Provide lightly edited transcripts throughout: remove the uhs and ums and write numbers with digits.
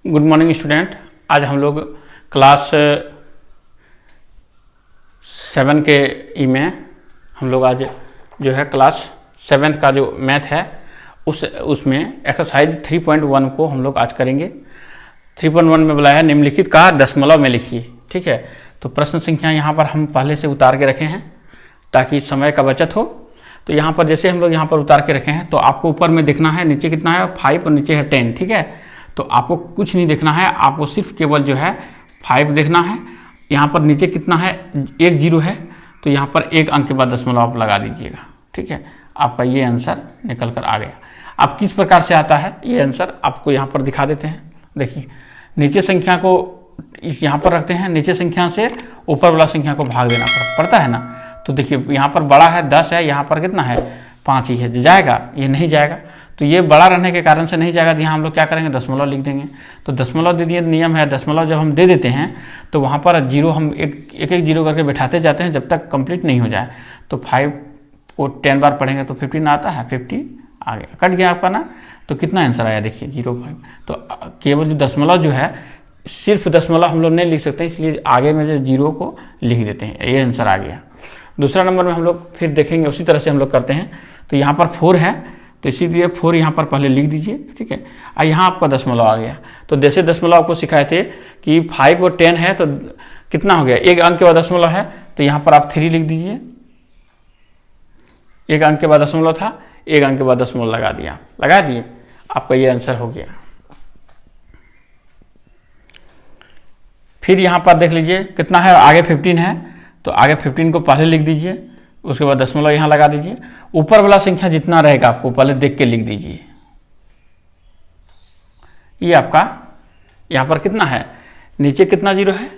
Good morning student. आज हम लोग क्लास 7 के में हम लोग आज जो है क्लास 7 का जो मैथ है उसमें एक्सरसाइज 3.1 को हम लोग आज करेंगे। 3.1 में बोला है निम्नलिखित का दशमलव में लिखिए। ठीक है, तो प्रश्न संख्या यहाँ पर हम पहले से उतार के रखे हैं ताकि समय का बचत हो। तो यहाँ पर जैसे हम लोग यहाँ पर उतार के रखे हैं तो आपको ऊपर में देखना है नीचे कितना है 5 और नीचे है 10। ठीक है, तो आपको कुछ नहीं देखना है, आपको सिर्फ केवल जो है 5 देखना है। यहाँ पर नीचे कितना है 1 0 है, तो यहाँ पर 1 अंक के बाद दशमलव आप लगा दीजिएगा। ठीक है, आपका ये आंसर निकल कर आ गया। अब किस प्रकार से आता है ये आंसर आपको यहाँ पर दिखा देते हैं। देखिए, नीचे संख्या को इस यहाँ पर रखते हैं, नीचे संख्या से ऊपर वाला संख्या को भाग देना पड़ता है ना। तो देखिए यहाँ पर बड़ा है 10 है, यहाँ पर कितना है 5 ही है, जाएगा ये नहीं जाएगा। तो ये बड़ा रहने के कारण से नहीं जाएगा, तो यहाँ हम लोग क्या करेंगे दशमलव लिख देंगे। तो दशमलव दे दिए, नियम है दशमलव जब हम दे देते हैं तो वहाँ पर जीरो हम एक जीरो करके बैठाते जाते हैं जब तक कंप्लीट नहीं हो जाए। तो 5 को 10 बार पढ़ेंगे तो 15 आता है, 50 आ गया, कट गया आपका ना। तो कितना आंसर आया देखिए 0.5। तो केवल जो दशमलव जो है सिर्फ दशमलव हम लोग नहीं लिख सकते, इसलिए आगे में जो जीरो को लिख देते हैं, ये आंसर आ गया। दूसरा नंबर में हम लोग फिर देखेंगे, उसी तरह से हम लोग करते हैं। तो यहाँ पर 4 है तो इसीलिए 4 यहाँ पर पहले लिख दीजिए। ठीक है, और यहाँ आपका दशमलव आ गया। तो जैसे दशमलव आपको सिखाए थे कि 5 और 10 है तो कितना हो गया 1 अंक के बाद दशमलव है, तो यहाँ पर आप 3 लिख दीजिए। 1 अंक के बाद दशमलव था, 1 अंक के बाद दशमलव लगा दिए, आपका ये आंसर हो गया। फिर यहाँ पर देख लीजिए कितना है, आगे 15 है तो आगे 15 को पहले लिख दीजिए, उसके बाद दशमलव यहाँ लगा दीजिए। ऊपर वाला संख्या जितना रहेगा आपको पहले देख के लिख दीजिए। ये आपका यहाँ पर कितना है, नीचे कितना जीरो है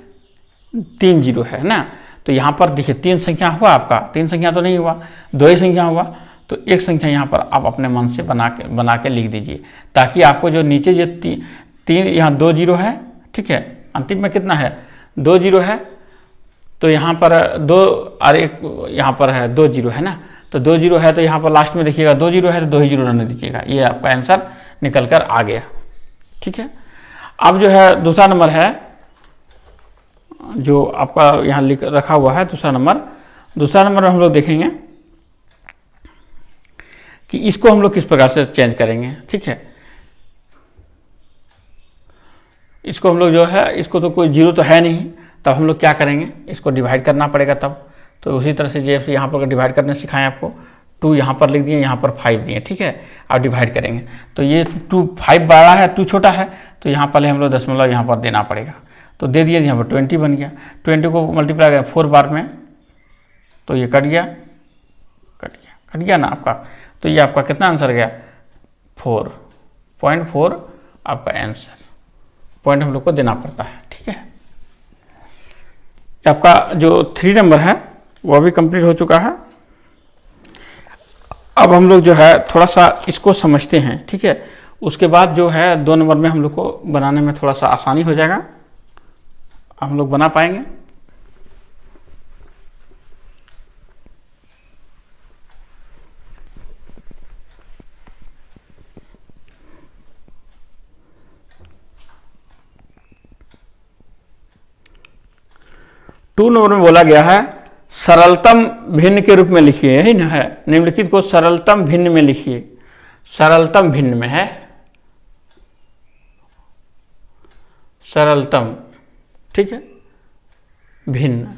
3 जीरो है ना। तो यहाँ पर देखिए 3 संख्या हुआ आपका, 3 संख्या तो नहीं हुआ, 2 ही संख्या हुआ। तो एक संख्या यहाँ पर आप अपने मन से बना के लिख दीजिए, ताकि आपको जो नीचे जो 3 यहाँ 2 जीरो है। ठीक है, अंतिम में कितना है 2 जीरो है, तो यहाँ पर 2 और 1 यहाँ पर है 2 जीरो है ना। तो 2 जीरो है तो यहाँ पर लास्ट में देखिएगा 2 जीरो है तो 2 ही जीरो रहने दीजिएगा, ये आपका आंसर निकल कर आ गया। ठीक है, अब जो है दूसरा नंबर है जो आपका यहाँ लिख रखा हुआ है दूसरा नंबर में हम लोग देखेंगे कि इसको हम लोग किस प्रकार से चेंज करेंगे। ठीक है, इसको हम लोग जो है, इसको तो कोई जीरो तो है नहीं, तब हम लोग क्या करेंगे इसको डिवाइड करना पड़ेगा तब। तो उसी तरह से जैसे यहाँ पर डिवाइड करने सिखाएं आपको, 2 यहाँ पर लिख दिए, यहाँ पर 5 दिए। ठीक है, आप डिवाइड करेंगे तो ये 5 बड़ा है 2 छोटा है, तो यहाँ पहले हम लोग दशमलव यहाँ पर देना पड़ेगा। तो दे दिए, यहाँ पर 20 बन गया, 20 को मल्टीप्लाई करें 4 बार में तो ये कट गया ना आपका। तो ये आपका कितना आंसर गया 4.4 आपका आंसर, पॉइंट हम लोग को देना पड़ता है। ठीक है, आपका जो 3 नंबर है वो भी कंप्लीट हो चुका है। अब हम लोग जो है थोड़ा सा इसको समझते हैं। ठीक है, उसके बाद जो है 2 नंबर में हम लोग को बनाने में थोड़ा सा आसानी हो जाएगा, हम लोग बना पाएंगे। टू नंबर में बोला गया है सरलतम भिन्न के रूप में लिखिए, यही ना है, निम्नलिखित को सरलतम भिन्न में लिखिए। सरलतम भिन्न में है सरलतम, ठीक है, भिन्न,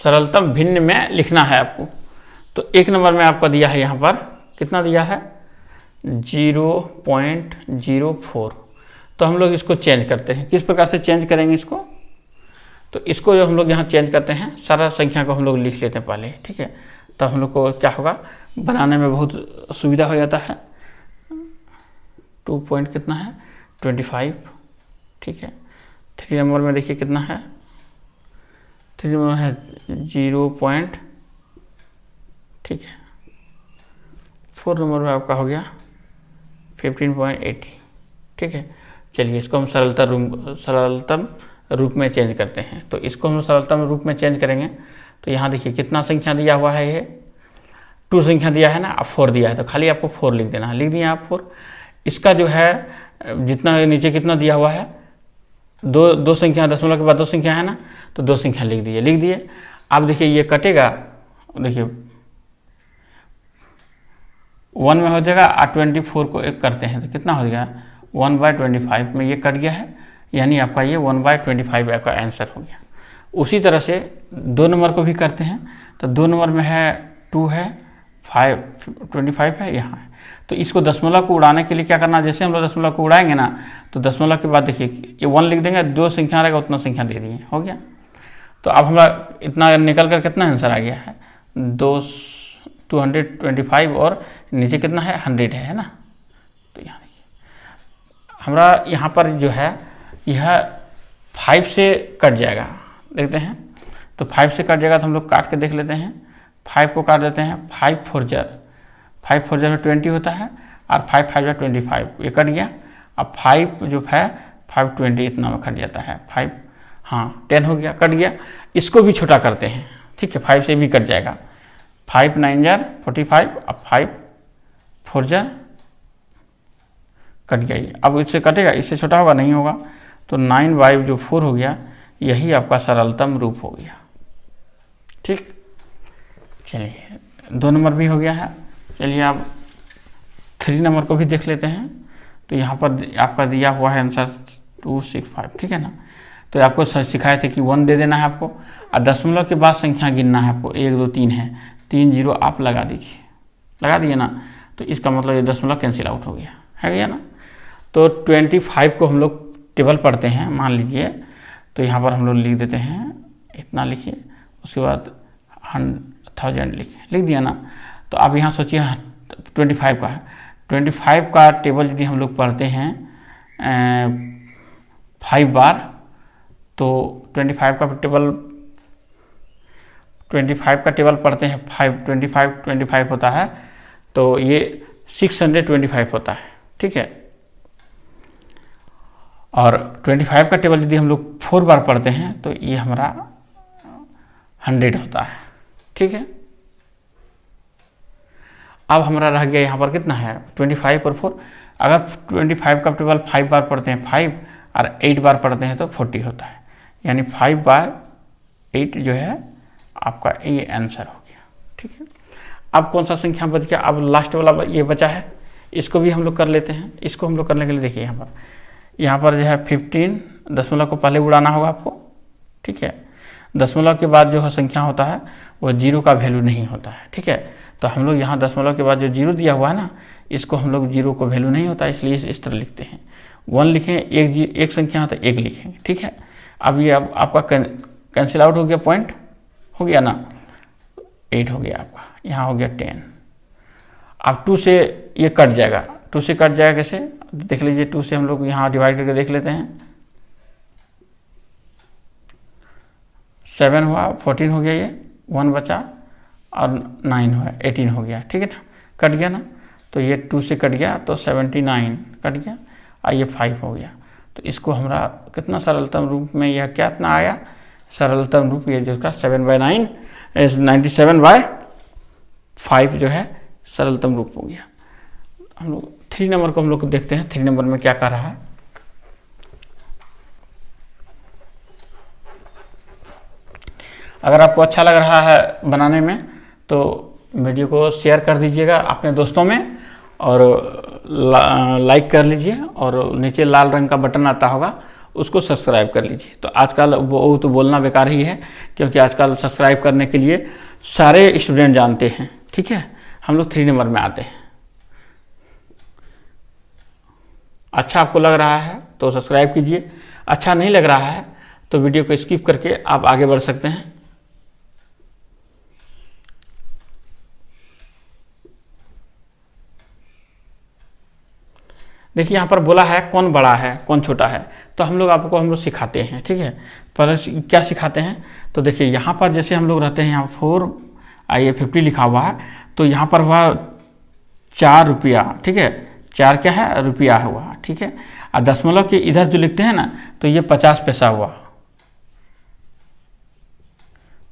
सरलतम भिन्न में लिखना है आपको। तो 1 नंबर में आपका दिया है यहाँ पर कितना दिया है 0.04। तो हम लोग इसको चेंज करते हैं, किस प्रकार से चेंज करेंगे इसको। तो इसको जो हम लोग यहाँ चेंज करते हैं, सारा संख्या को हम लोग लिख लेते हैं पहले। ठीक है, तब हम लोग को क्या होगा, बनाने में बहुत सुविधा हो जाता है। 2 पॉइंट कितना है 25। ठीक है, 3 नंबर में देखिए कितना है, 3 नंबर है 0 पॉइंट। ठीक है, 4 नंबर में आपका हो गया 15.80। ठीक है, चलिए इसको हम सरलतम रूप में चेंज करते हैं। तो इसको हम सरलतम रूप में चेंज करेंगे तो यहाँ देखिए कितना संख्या दिया हुआ है, ये 2 संख्या दिया है ना, अब 4 दिया है तो खाली आपको 4 लिख देना है। लिख दिए आप 4। इसका जो है जितना नीचे कितना दिया हुआ है, दो संख्या, दशमलव के बाद 2 संख्या है ना, तो 2 संख्या लिख दिए। अब देखिए ये कटेगा, देखिए 1 में हो जाएगा और 24 को एक करते हैं तो कितना हो गया, 1/25 में ये कट गया है, यानी आपका ये 1/25 आपका आंसर हो गया। उसी तरह से 2 नंबर को भी करते हैं, तो 2 नंबर में है 2 है, 25 है, यहाँ है। तो इसको दशमलव को उड़ाने के लिए क्या करना, जैसे हम लोग दशमलव को उड़ाएंगे ना, तो दशमलव के बाद देखिए ये 1 लिख देंगे, 2 संख्या रहेगा उतना संख्या दे दिए, हो गया। तो अब हमारा इतना निकल कर कितना आंसर आ गया है, 225 और नीचे कितना है, 100 है ना। तो यहाँ हमारा यहाँ पर जो है यह 5 से कट जाएगा, देखते हैं। तो 5 से कट जाएगा तो हम लोग काट के देख लेते हैं। 5 को काट देते हैं, 5 4 में 20 होता है और 5 5 25, ये कट गया। अब 5 जो है 5 20 इतना में कट जाता है, 5 हाँ 10 हो गया, कट गया। इसको भी छोटा करते हैं, ठीक है, 5 से भी कट जाएगा। 5 9 45, अब 5 4 कट गया ये। अब इससे कटेगा, इससे छोटा होगा, नहीं होगा। तो 9/4 जो 4 हो गया, यही आपका सरलतम रूप हो गया। ठीक, चलिए 2 नंबर भी हो गया है। चलिए आप 3 नंबर को भी देख लेते हैं। तो यहाँ पर आपका दिया हुआ है आंसर 265, ठीक है ना। तो आपको सिखाए थे कि 1 दे देना है आपको, और दशमलव के बाद संख्या गिनना है आपको। 1 2 3 है, 3 0 आप लगा दीजिए, लगा दिए ना। तो इसका मतलब ये दशमलव कैंसिल आउट हो गया है गया ना। तो 25 को हम लोग टेबल पढ़ते हैं, मान लीजिए। तो यहाँ पर हम लोग लिख देते हैं, इतना लिखिए, उसके बाद 1000 लिख दिया ना। तो अब यहाँ सोचिए 25 का है, 25 का टेबल यदि हम लोग पढ़ते हैं 5 बार, तो 25 का टेबल पढ़ते हैं 25 होता है, तो ये 625 होता है, ठीक है। और 25 का टेबल यदि हम लोग 4 बार पढ़ते हैं तो ये हमारा 100 होता है, ठीक है। अब हमारा रह गया यहाँ पर कितना है, 25 और 4। अगर 25 का टेबल 5 बार पढ़ते हैं 5 और 8 बार पढ़ते हैं तो 40 होता है, यानी 5 बार 8 जो है आपका ये आंसर हो गया, ठीक है। अब कौन सा संख्या बच गया, अब लास्ट वाला ये बचा है, इसको भी हम लोग कर लेते हैं। इसको हम लोग करने के लिए देखिए यहाँ पर जो है 15, दशमलव को पहले उड़ाना होगा आपको, ठीक है। दशमलव के बाद जो है संख्या होता है वो 0 का वैल्यू नहीं होता है, ठीक है। तो हम लोग यहाँ दशमलव के बाद जो 0 दिया हुआ है ना, इसको हम लोग 0 को वैल्यू नहीं होता, इसलिए इस तरह लिखते हैं। 1 लिखें, एक संख्या है तो 1 लिखेंगे, ठीक है। अब ये अब आपका कैंसिल आउट हो गया, पॉइंट हो गया ना, 8 हो गया आपका, यहाँ हो गया 10। अब 2 से ये कट जाएगा, 2 से कट जाएगा कैसे देख लीजिए। 2 से हम लोग यहाँ डिवाइड करके देख लेते हैं, 7 हुआ, 14 हो गया, ये 1 बचा और 9 हुआ, 18 हो गया, ठीक है ना, कट गया ना। तो ये 2 से कट गया तो 79 कट गया और ये 5 हो गया। तो इसको हमारा कितना सरलतम रूप में यह क्या इतना आया, सरलतम रूप ये जिसका 7/9 97/5 जो है सरलतम रूप हो गया। हम लोग 3 नंबर को हम लोग देखते हैं, 3 नंबर में क्या कर रहा है। अगर आपको अच्छा लग रहा है बनाने में तो वीडियो को शेयर कर दीजिएगा अपने दोस्तों में, और लाइक कर लीजिए, और नीचे लाल रंग का बटन आता होगा उसको सब्सक्राइब कर लीजिए। तो आजकल वो तो बोलना बेकार ही है, क्योंकि आजकल सब्सक्राइब करने के लिए सारे स्टूडेंट जानते हैं, ठीक है। हम लोग 3 नंबर में आते हैं। अच्छा आपको लग रहा है तो सब्सक्राइब कीजिए, अच्छा नहीं लग रहा है तो वीडियो को स्किप करके आप आगे बढ़ सकते हैं। देखिए यहाँ पर बोला है कौन बड़ा है कौन छोटा है, तो हम लोग सिखाते हैं, ठीक है। पर क्या सिखाते हैं, तो देखिए यहाँ पर जैसे हम लोग रहते हैं, यहाँ 4 आइए 50 लिखा हुआ है, तो यहाँ पर हुआ 4 रुपया, ठीक है। 4 क्या है, रुपया हुआ, ठीक है। और दशमलव के इधर जो लिखते हैं ना, तो ये 50 पैसा हुआ,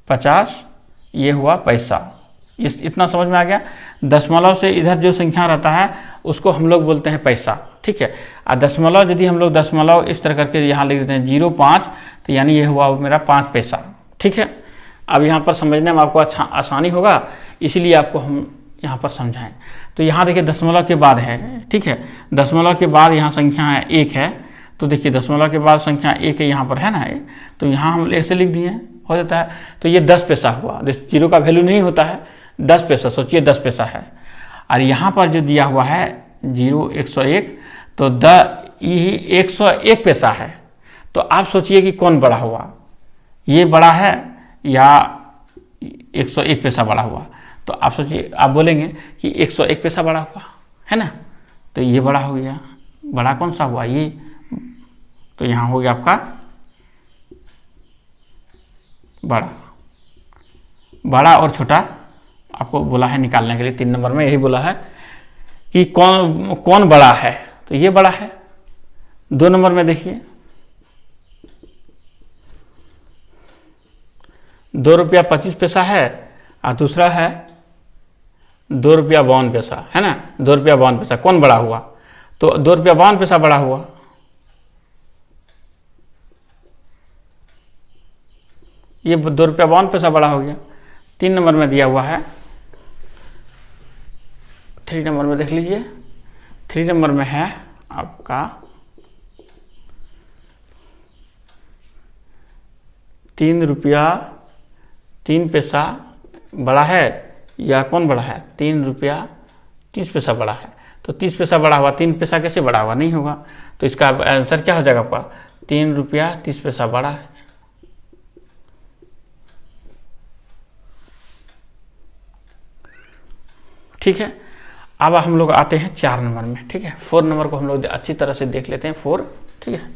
50 ये हुआ पैसा। इतना समझ में आ गया। दशमलव से इधर जो संख्या रहता है उसको हम लोग बोलते हैं पैसा, ठीक है। और दशमलव यदि हम लोग दशमलव इस तरह करके यहाँ लिख देते हैं 0.5, तो यानी ये हुआ मेरा 5 पैसा, ठीक है। अब यहाँ पर समझने में आपको अच्छा आसानी होगा, इसीलिए आपको हम यहाँ पर समझाएं। तो यहाँ देखिए दशमलव के बाद है, ठीक है, दशमलव के बाद यहाँ संख्या है 1 है, तो देखिए दशमलव के बाद संख्या 1 है यहाँ पर है ना, तो यहाँ हम ऐसे लिख दिए, हो जाता है। तो ये 10 पैसा हुआ, जीरो का वैल्यू नहीं होता है, 10 पैसा, सोचिए 10 पैसा है। और यहाँ पर जो दिया हुआ है 101, तो 101 पैसा है। तो आप सोचिए कि कौन बड़ा हुआ, ये बड़ा है या 101 पैसा बड़ा हुआ। तो आप सोचिए, आप बोलेंगे कि 101 पैसा बड़ा हुआ है ना, तो ये बड़ा हो गया। बड़ा कौन सा हुआ ये, तो यहाँ हो गया आपका बड़ा। बड़ा और छोटा आपको बोला है निकालने के लिए, 3 नंबर में यही बोला है कि कौन बड़ा है, तो ये बड़ा है। 2 नंबर में देखिए 2 रुपया 25 पैसा है, और दूसरा है 2 रुपया 52 पैसा, है ना, 2 रुपया 52 पैसा। कौन बड़ा हुआ, तो 2 रुपया 52 पैसा बड़ा हुआ। ये 2 रुपया 52 पैसा बड़ा हो गया। 3 नंबर में दिया हुआ है, 3 नंबर में देख लीजिए, 3 नंबर में है आपका 3 रुपया 3 पैसा बड़ा है, या कौन बड़ा है, 3 रुपया 30 पैसा बड़ा है। तो 30 पैसा बड़ा हुआ, 3 पैसा कैसे बड़ा हुआ, नहीं होगा। तो इसका आंसर क्या हो जाएगा आपका, 3 रुपया 30 पैसा बड़ा है। ठीक है। अब हम लोग आते हैं 4 नंबर में, ठीक है। 4 नंबर को हम लोग अच्छी तरह से देख लेते हैं, 4, ठीक है।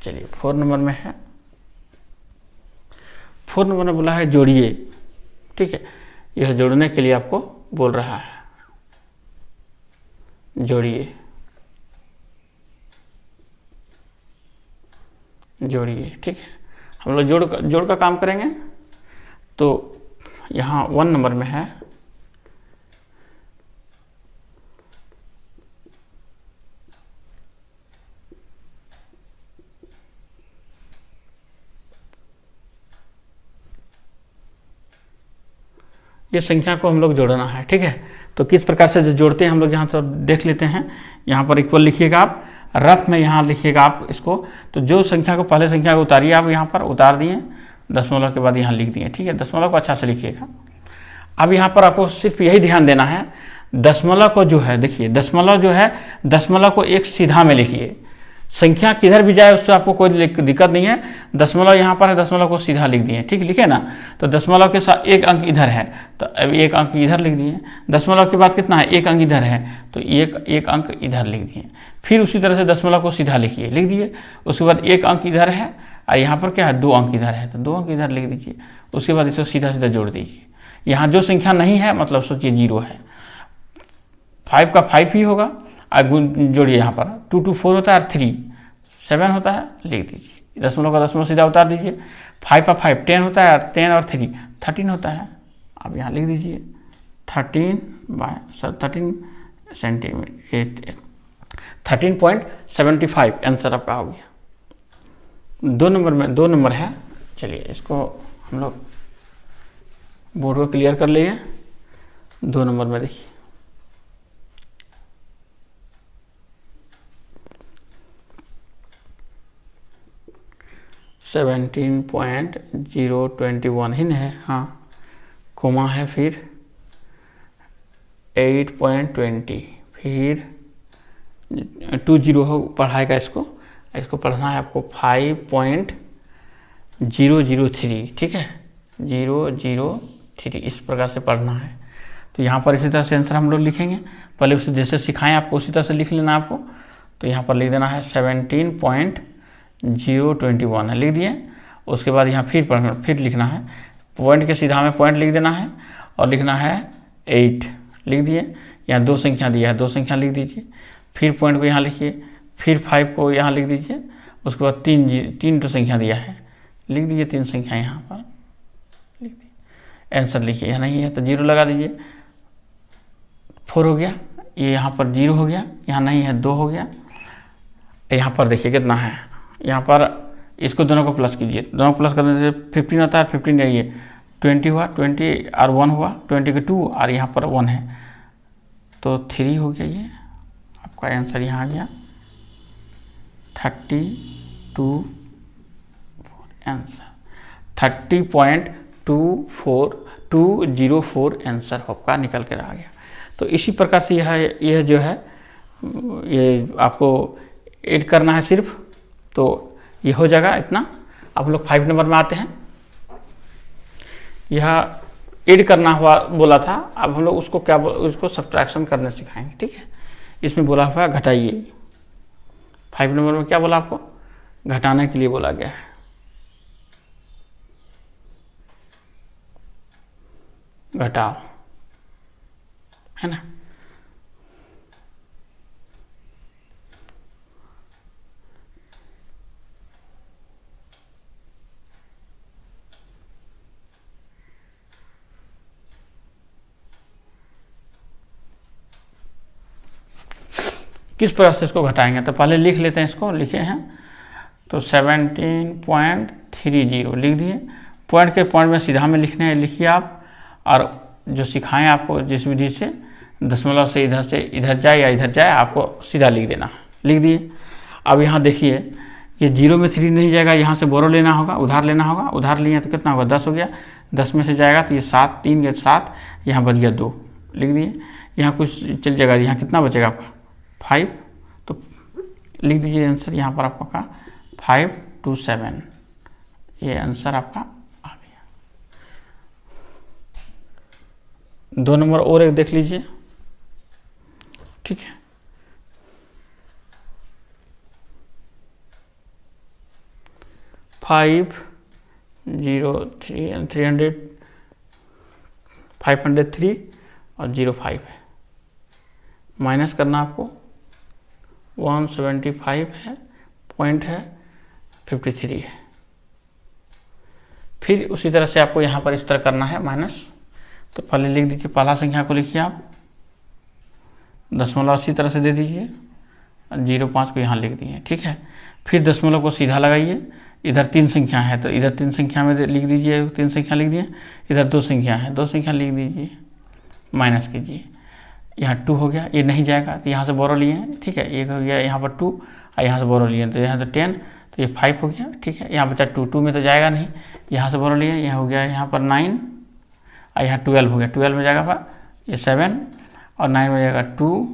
चलिए 4 नंबर में है, 4 नंबर में बोला है जोड़िए, ठीक है। यह जोड़ने के लिए आपको बोल रहा है, जोड़िए, जोड़िए, ठीक है। हम लोग जोड़ का काम करेंगे। तो यहाँ 1 नंबर में है ये संख्या को हम लोग जोड़ना है, ठीक है। तो किस प्रकार से जो जोड़ते हैं हम लोग यहाँ तो देख लेते हैं। यहाँ पर इक्वल लिखिएगा आप, रफ में यहाँ लिखिएगा आप इसको। तो जो संख्या को पहले संख्या को उतारिए, आप यहाँ पर उतार दिए, दशमलव के बाद यहाँ लिख दिए, ठीक है। दशमलव को अच्छा से लिखिएगा। अब यहाँ पर आपको सिर्फ यही ध्यान देना है, दशमलव को जो है, देखिए दशमलव जो है, दशमलव को एक सीधा में लिखिए। संख्या किधर भी जाए उससे आपको कोई दिक्कत नहीं है। दशमलव यहाँ पर है, दशमलव को सीधा लिख दिए, ठीक, लिखे ना। तो दशमलव के साथ एक अंक इधर है, तो अब एक अंक इधर लिख दिए। दशमलव के बाद कितना है, एक अंक इधर है, तो एक अंक इधर लिख दिए। फिर उसी तरह से दशमलव को सीधा लिखिए, लिख दिए। उसके बाद एक अंक इधर है, और यहाँ पर क्या है, 2 अंक इधर है, तो 2 अंक इधर लिख दीजिए। उसके बाद इसको सीधा सीधा जोड़ दीजिए। यहाँ जो संख्या नहीं है मतलब सोचिए 0 है, 5 का 5 ही होगा। जोड़िए, यहाँ पर 2 2 4 होता है, और 3 7 होता है, लिख दीजिए। दशमलव का दशमलव सीधा उतार दीजिए। 5 का 5 10 होता है, और 10 और 3 13 होता है। आप यहाँ लिख दीजिए 13.75 आंसर आपका हो गया। 2 नंबर में 2 नंबर है। चलिए इसको हम लोग बोर्ड को क्लियर कर लिए। 2 नंबर में देखिए, $17.021 ही है, हाँ, कोमा है, फिर 8.20, फिर 20 हो पढ़ाई का। इसको पढ़ना है आपको 5.003, ठीक है, 003 इस प्रकार से पढ़ना है। तो यहाँ पर इसी तरह से आंसर हम लोग लिखेंगे। पहले उसे जैसे सिखाएं आपको उसी तरह से लिख लेना आपको। तो यहाँ पर लिख देना है 17.021 है, लिख दिए। उसके बाद यहाँ फिर लिखना है, पॉइंट के सीधा में पॉइंट लिख देना है, और लिखना है 8, लिख दिए। यहाँ 2 संख्या दिया है, 2 संख्या लिख दीजिए। फिर पॉइंट को यहाँ लिखिए, फिर 5 को यहाँ लिख दीजिए। उसके बाद 3 संख्या दिया है, लिख दीजिए 3 संख्या यहाँ पर लिख दीजिए। आंसर लिखिए, यहाँ नहीं है तो 0 लगा दीजिए। 4 हो गया, ये यहाँ पर 0 हो गया, यहाँ नहीं है 2 हो गया, यहाँ पर देखिए कितना है, यहाँ पर इसको दोनों को प्लस कीजिए, दोनों को प्लस करने से 15 होता है, 15 जाइए 20 हुआ, 20 और 1 हुआ, 20 के 2 और यहाँ पर 1 है तो 3 हो गया। ये आपका आंसर यहाँ आ गया 32 आंसर 30.204 आंसर आपका निकल कर आ गया। तो इसी प्रकार से यह जो है ये आपको ऐड करना है सिर्फ, तो ये हो जाएगा इतना। अब हम लोग 5 नंबर में आते हैं। यह ऐड करना हुआ बोला था, अब हम लोग उसको क्या उसको सब्ट्रैक्शन करना सिखाएंगे, ठीक है। इसमें बोला हुआ घटाइए। 5 नंबर में क्या बोला आपको, घटाने के लिए बोला गया है। घटाओ, है ना। किस प्रकार से इसको घटाएंगे, तो पहले लिख लेते हैं, इसको लिखे हैं तो 17.30 लिख दिए। पॉइंट के पॉइंट में सीधा में लिखने हैं, लिखिए आप। और जो सिखाएं आपको जिस विधि से दशमलव से इधर जाए या इधर जाए, आपको सीधा लिख देना, लिख दिए। अब यहाँ देखिए ये 0 में 3 नहीं जाएगा, यहाँ से बोरो लेना होगा, उधार लेना होगा। उधार लिए तो कितना होगा 10 हो गया, 10 में से जाएगा तो ये 7, 3 के 7, यहाँ बच गया 2, लिख दिए। यहाँ कुछ चल जाएगा, यहाँ कितना बचेगा आपका 5, तो लिख दीजिए आंसर यहाँ पर आपका 527, ये आंसर आपका आ गया। 2 नंबर और एक देख लीजिए, ठीक है। फाइव 503 और 05 है, माइनस करना आपको 175 है, पॉइंट है 53 है। फिर उसी तरह से आपको यहाँ पर इस तरह करना है माइनस, तो पहले लिख दीजिए, पहला संख्या को लिखिए आप, दशमलव इसी तरह से दे दीजिए, 0.5 को यहाँ लिख दिए, ठीक है। फिर दशमलव को सीधा लगाइए, इधर 3 संख्या है तो इधर 3 संख्या में लिख दीजिए, 3 संख्या लिख दिए। इधर 2 संख्या है, 2 संख्या लिख दीजिए, माइनस कीजिए। यहाँ 2 हो गया, ये नहीं जाएगा तो यहाँ से बोरो लिए हैं, ठीक है। एक हो गया यहाँ पर 2 और यहाँ से बोरो लिए तो यहाँ तो 10, तो ये 5 हो गया, ठीक है। यहाँ बचा 2 में तो जाएगा नहीं, यहाँ से बोरो लिए, यहाँ हो गया यहाँ पर 9 और यहाँ 12 हो गया, 12 में जाएगा पर ये 7 और 9 में जाएगा 2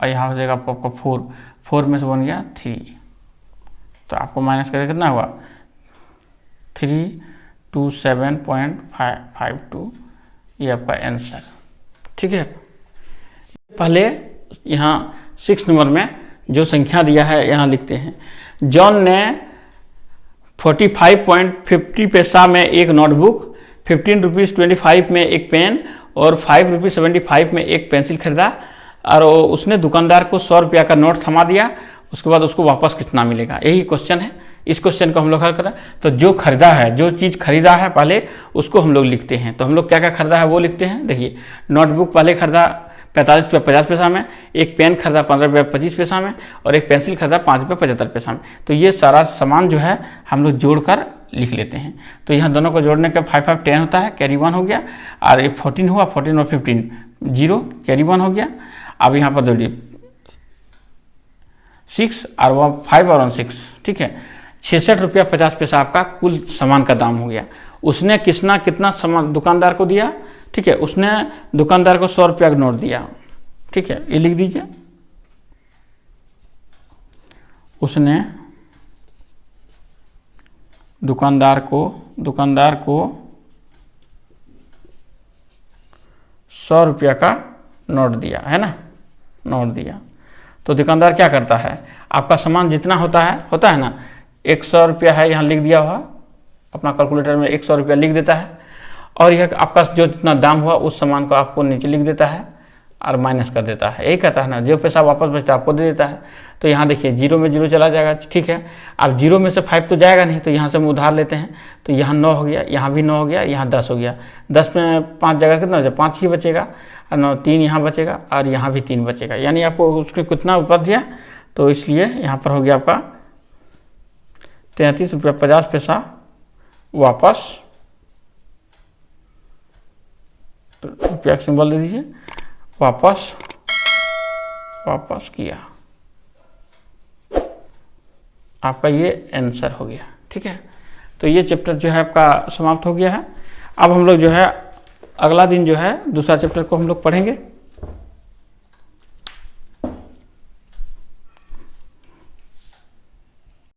और यहाँ हो जाएगा आपका 4 में से बन गया 3, तो आपको माइनस करके कितना हुआ 327.52, ये आपका आंसर, ठीक है। पहले यहाँ 6 नंबर में जो संख्या दिया है यहाँ लिखते हैं। जॉन ने 45.50 पैसा में एक नोटबुक, 15 रुपीज़ 25 में एक पेन और 5 रुपीज़ 75 में एक पेंसिल खरीदा और उसने दुकानदार को 100 रुपया का नोट थमा दिया। उसके बाद उसको वापस कितना मिलेगा, यही क्वेश्चन है। इस क्वेश्चन को हम लोग हल करें तो जो खरीदा है, जो चीज़ खरीदा है पहले उसको हम लोग लिखते हैं। तो हम लोग क्या क्या खरीदा है वो लिखते हैं। देखिए, नोटबुक पहले खरीदा 45 रुपये 50 पैसा में, एक पेन खरीदा 15 रुपये 25 पैसा में और एक पेंसिल खरीदा 5 रुपये 75 पैसा में। तो ये सारा सामान जो है हम लोग जोड़कर लिख लेते हैं। तो यहाँ दोनों को जोड़ने का 5 5 10 होता है, कैरी 1 हो गया, और एक 14 हुआ, 14 और 15 0, कैरी 1 हो गया। अब यहाँ पर जोड़िए 6 और 5 और 6, ठीक है। 66 रुपया 50 पैसा आपका कुल सामान का दाम हो गया। उसने कितना सामान दुकानदार को दिया, ठीक है। उसने दुकानदार को 100 रुपया का नोट दिया, ठीक है, ये लिख दीजिए। उसने दुकानदार को 100 रुपया का नोट दिया, है ना, नोट दिया। तो दुकानदार क्या करता है, आपका सामान जितना होता है ना, 100 रुपया है, यहाँ लिख दिया हुआ अपना कैलकुलेटर में 100 रुपया लिख देता है, और यह आपका जो जितना दाम हुआ उस सामान को आपको नीचे लिख देता है, और माइनस कर देता है, यही कहता है ना, जो पैसा वापस बचता है आपको दे देता है। तो यहाँ देखिए 0 में 0 चला जाएगा, ठीक है। अब 0 में से 5 तो जाएगा नहीं, तो यहाँ से हम उधार लेते हैं, तो यहाँ 9 हो गया, यहाँ भी 9 हो गया, यहाँ 10 हो गया। 10 में 5 जगह कितना हो जाए, 5 ही बचेगा, और 9 3 यहाँ बचेगा, और यहाँ भी 3 बचेगा, यानी आपको उसके कितना उपलब्ध है, तो इसलिए यहाँ पर हो गया आपका 33 रुपया 50 पैसा वापस, रुपया का सिंबल दे दीजिए, वापस किया। आपका ये आंसर हो गया, ठीक है। तो ये चैप्टर जो है आपका समाप्त हो गया है। अब हम लोग जो है अगला दिन जो है दूसरा चैप्टर को हम लोग पढ़ेंगे।